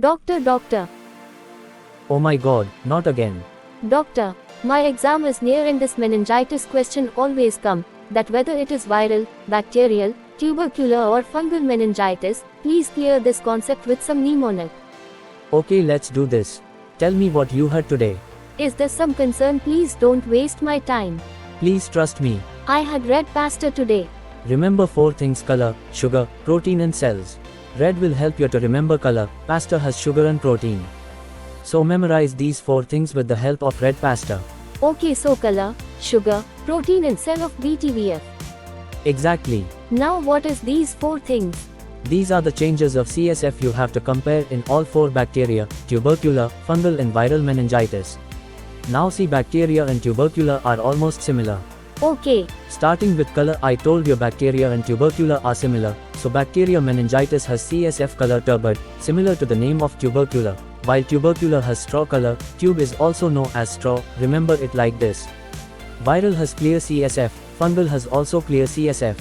Doctor. Oh my god, not again. Doctor, my exam is near and this meningitis question always come, that whether it is viral, bacterial, tubercular or fungal meningitis, please clear this concept with some mnemonic. Okay, let's do this. Tell me what you heard today. Is there some concern? Please don't waste my time. Please trust me. I had red pasta today. Remember 4 things: color, sugar, protein and cells. Red will help you to remember color. Pasta has sugar and protein. So memorize these 4 things with the help of red pasta. Okay, so color, sugar, protein and cell of BTVF. Exactly. Now what is these 4 things? These are the changes of CSF you have to compare in all 4 bacteria: tubercular, fungal and viral meningitis. Now see, bacteria and tubercular are almost similar. Okay. Starting with color, I told you bacteria and tubercular are similar, so bacteria meningitis has CSF color turbid, similar to the name of tubercular. While tubercular has straw color, tube is also known as straw, remember it like this. Viral has clear CSF, fungal has also clear CSF.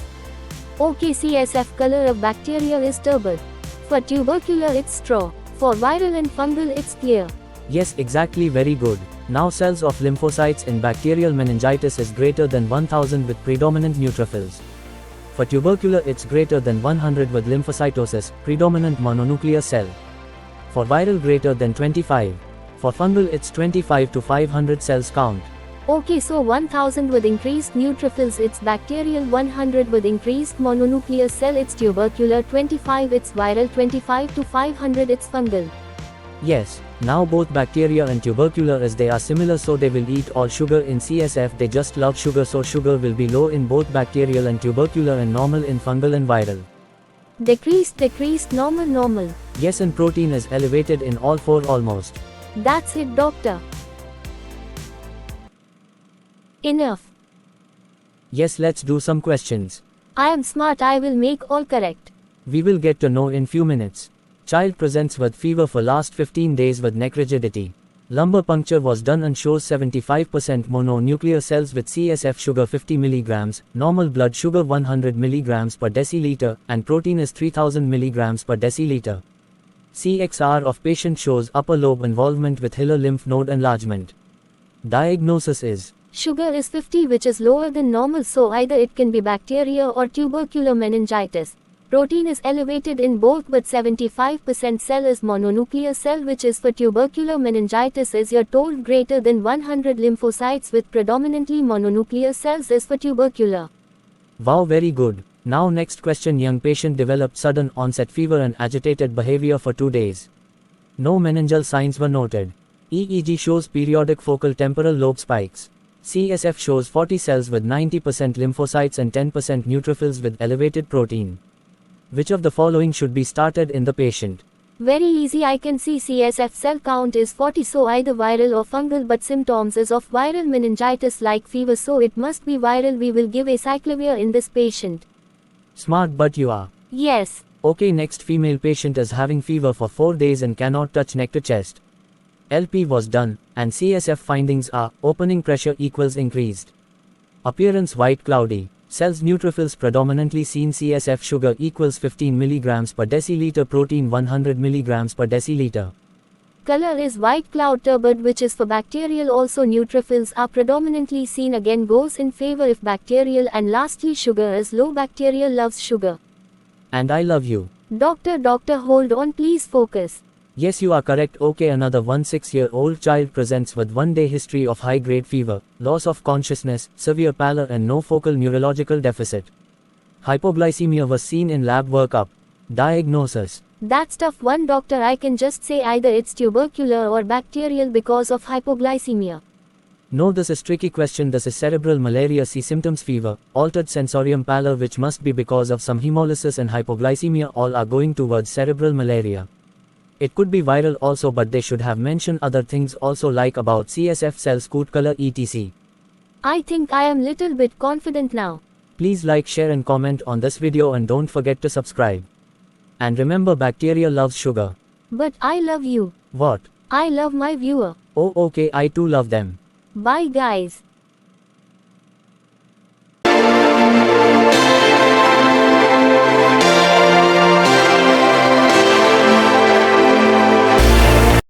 Okay, CSF color of bacteria is turbid. For tubercular it's straw. For viral and fungal it's clear. Yes, exactly, very good. Now cells of lymphocytes in bacterial meningitis is greater than 1000 with predominant neutrophils. For tubercular it's greater than 100 with lymphocytosis, predominant mononuclear cell. For viral greater than 25. For fungal it's 25 to 500 cells count. Okay, so 1000 with increased neutrophils it's bacterial, 100 with increased mononuclear cell it's tubercular, 25 it's viral, 25 to 500 it's fungal. Yes, now both bacteria and tubercular as they are similar, so they will eat all sugar in CSF, they just love sugar, so sugar will be low in both bacterial and tubercular and normal in fungal and viral. Decreased, normal. Yes, and protein is elevated in all 4 almost. That's it, doctor. Enough. Yes, let's do some questions. I am smart, I will make all correct. We will get to know in few minutes. Child presents with fever for last 15 days with neck rigidity. Lumbar puncture was done and shows 75% mononuclear cells with CSF sugar 50 mg, normal blood sugar 100 mg per deciliter, and protein is 3000 mg per deciliter. CXR of patient shows upper lobe involvement with hilar lymph node enlargement. Diagnosis is sugar is 50, which is lower than normal, so either it can be bacteria or tubercular meningitis. Protein is elevated in both, but 75% cell is mononuclear cell, which is for tubercular meningitis, is you're told greater than 100 lymphocytes with predominantly mononuclear cells is for tubercular. Wow, very good. Now next question, young patient developed sudden onset fever and agitated behavior for 2 days. No meningeal signs were noted. EEG shows periodic focal temporal lobe spikes. CSF shows 40 cells with 90% lymphocytes and 10% neutrophils with elevated protein. Which of the following should be started in the patient? Very easy, I can see CSF cell count is 40, so either viral or fungal, but symptoms is of viral meningitis like fever, so it must be viral. We will give acyclovir in this patient. Smart, but you are. Yes. Okay, next female patient is having fever for 4 days and cannot touch neck to chest. LP was done, and CSF findings are opening pressure equals increased. Appearance white cloudy. Cells neutrophils predominantly seen, CSF sugar equals 15 mg per deciliter, protein 100 mg per deciliter. Color is white cloud turbid, which is for bacterial, also neutrophils are predominantly seen, again goes in favor if bacterial, and lastly sugar is low, bacterial loves sugar. And I love you. Doctor, hold on, please focus. Yes, you are correct. Okay, another 6-year-old child presents with 1-day history of high-grade fever, loss of consciousness, severe pallor and no focal neurological deficit. Hypoglycemia was seen in lab workup. Diagnosis. That's tough one, doctor. I can just say either it's tubercular or bacterial because of hypoglycemia. No, this is tricky question. This is cerebral malaria. See symptoms: fever, altered sensorium, pallor, which must be because of some hemolysis, and hypoglycemia. All are going towards cerebral malaria. It could be viral also, but they should have mentioned other things also, like about CSF cells, coat color, etc. I think I am little bit confident now. Please like, share and comment on this video, and don't forget to subscribe. And remember, bacteria loves sugar. But I love you. What? I love my viewer. Oh, okay, I too love them. Bye guys.